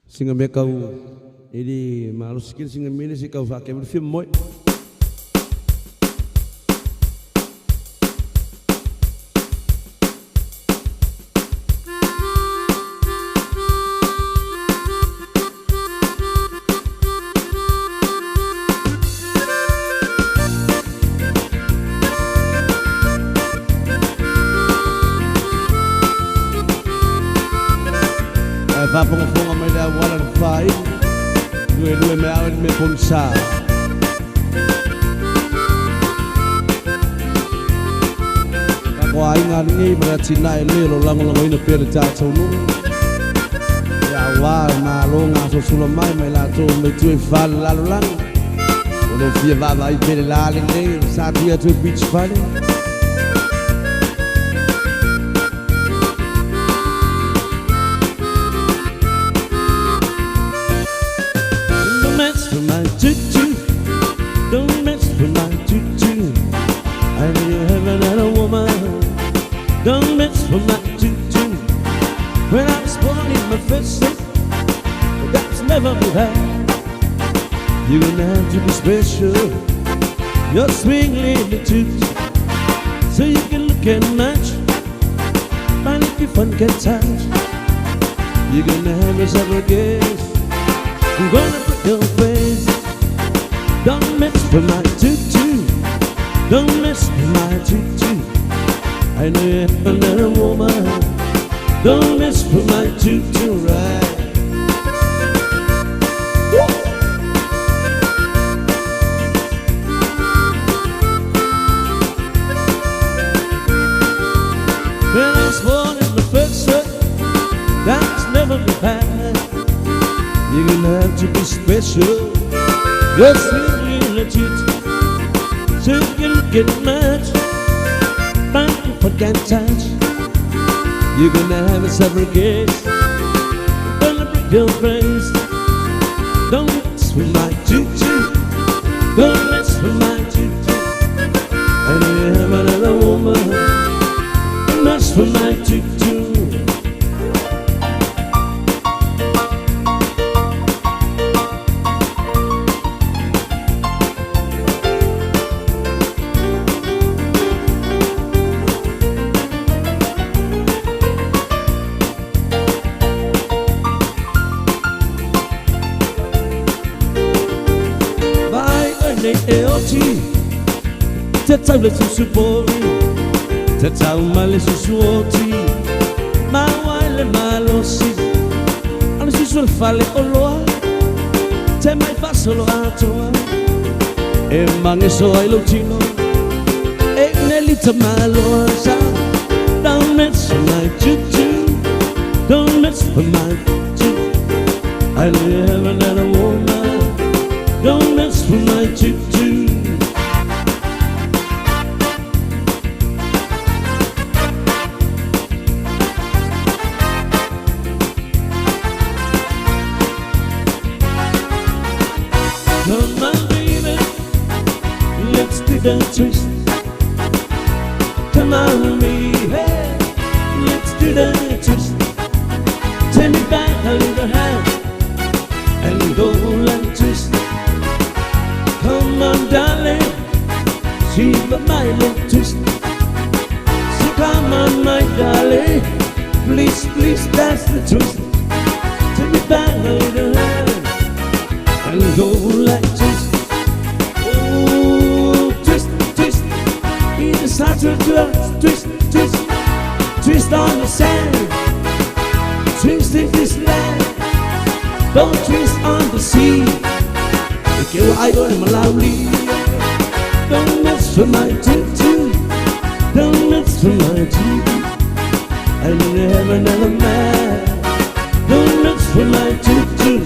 Singa me kau ili malu sikil singa mini si kau fake ber film moi. Papunga may da wala na fai Due me awet me punsa Kakwa ingan ngi mga tinay lilo lang ina pera tatawno Ya wa malo nga susulamay may lato may tuwe fal lalo lang Uno fia baba ay pere laling lilo sa tuya tuwe beach fali Don't mess with my tutu. I know you haven't had a woman. Don't mess with my tutu. When I was born in my first sleep, that's never been had. You're gonna have to be special. You're swinging the tutu, so you can look and match. Find if your fun can touch. You're gonna have yourself a guess. I'm gonna put your face. Don't mess with my tutu. Don't mess with my tutu. I know you have another woman. Don't mess with my tutu, right? When I was born in the first set, that's never been bad. You're gonna have to be special. You're swinging the tutu, so you can get mad. Find what can't touch. You're gonna have a separate case. Gonna break your face. Don't mess with my tutu. Don't mess with my tutu. I know you have another woman. Don't mess with my tutu. Teta ule susupori, teta umale susuoti, mawale malosi, ane susul fale oloa, te mai fa solo atoa, e mangeso ai lotino, e nelita malosa. Don't mess with my tutu, don't mess with my tutu. I know you have another woman. Don't mess with my tutu. Come on, baby, let's do the twist. Come on, baby, let's do the twist. Turn it back a little hand and go and twist. Come on, darling, see my little twist. So come on, my darling, please, please, that's the twist. Turn it back a little hand and go like twist. Oh, twist, twist. In the center, twist, twist. Twist on the sand, twist in this land. Don't twist on the sea. Okay, well, I go to Malawi. Don't mess with my tutu. Don't mess with my tutu. I don't have another man. Don't mess with my tutu.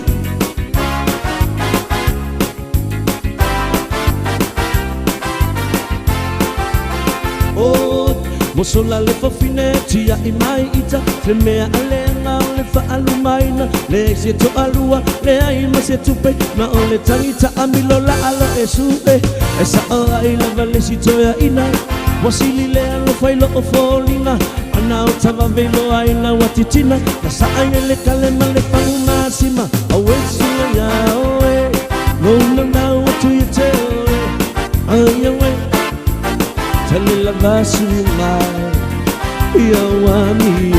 Oh, mosola le fa fineti ya imai ita. Tremea alenga le fa alumaina. Le sieto alua, le aima sieto pe. Ma ole tangita amilola alo esue. Esa oa ila vale sito ya ina. Wasili le alo failo o folina. Ana utava velo aina watitina. Nasa aine le kalema le fauna. Sima, I wait till ya, no, no, what do you tell? Oh, you wait, tell me la Sima, you want me,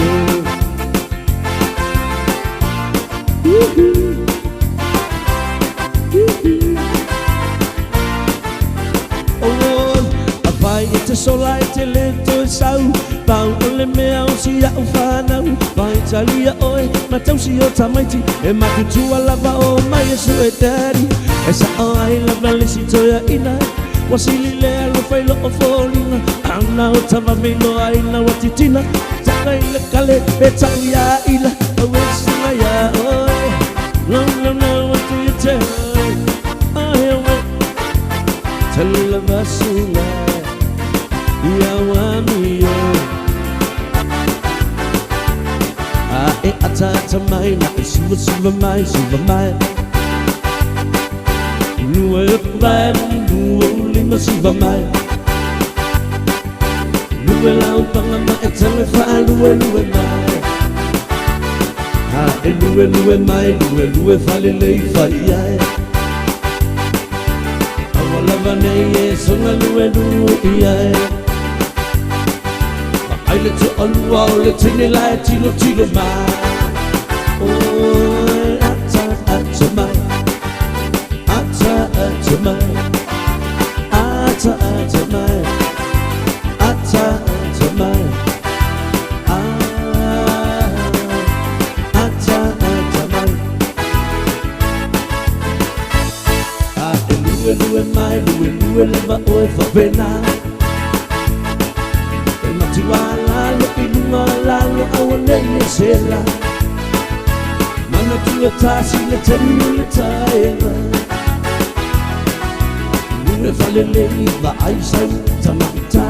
It's so light a little sound Bao ole mea o si a ufana Vai talia oe ma tau si o tamaiti E makutua lava o mai e su e tari E sa o ai lava lisi toia ina Wasili lea lo fai lo o folina Ana o tava milo aina watitina Taka ila kale e talia ila O e sina ya oe No, no, no, what do you tell? Oh, yeah, wait Tell lava sila Ya wami yo E atata mai na siva mai Lua vai lua lima siva mai Lua lau panga ma e telefa lua mai E lua mai lua fale lei fai ai Awala vane e songa lua ai I let you all let in light tilo mai Oh ata mai ata mai ata mai ata mai ata mai Lua mai lua lava oi fa pena Tiwala inuma lalo awane nesela Mana tua tasi le tenu le taena Lune fale lei va aisau tamata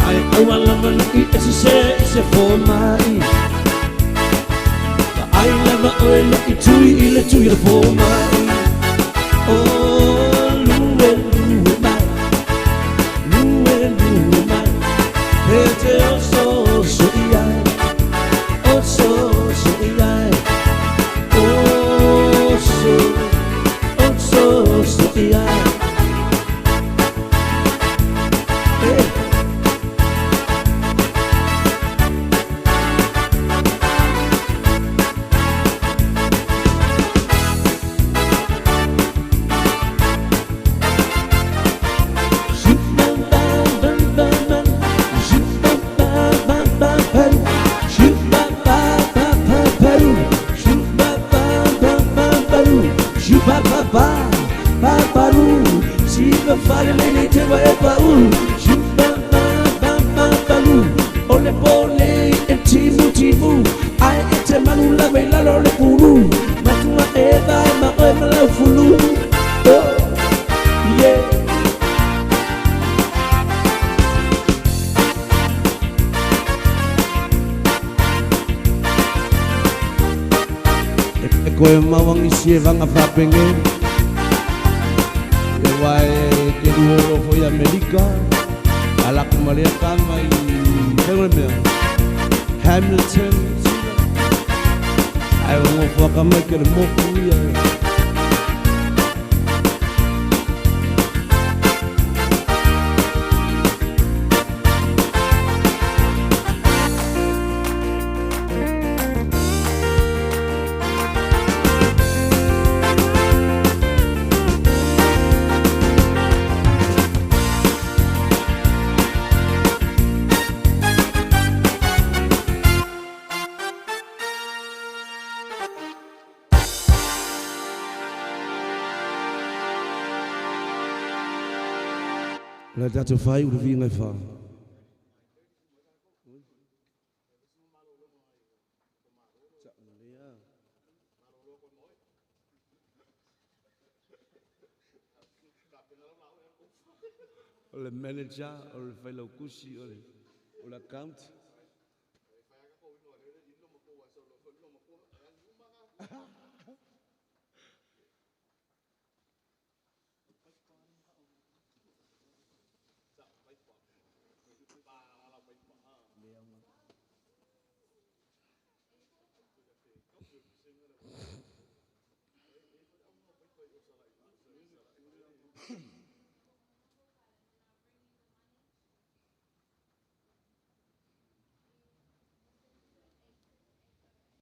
Ai awala mana I ese formai Va ai lava oe le I tui le formai Oh lue mai Ete oso so iai Oso so iai Oso so iai Koe mawang isi e vanga whapengi E wai te ruoro foi Amerika Ala kumalea kama I Henry mea Hamilton Ai wango whakamai kere moku ia La tatu fai ura vinga fa. O le manager, o le fai lau kusi, o le account. Amen.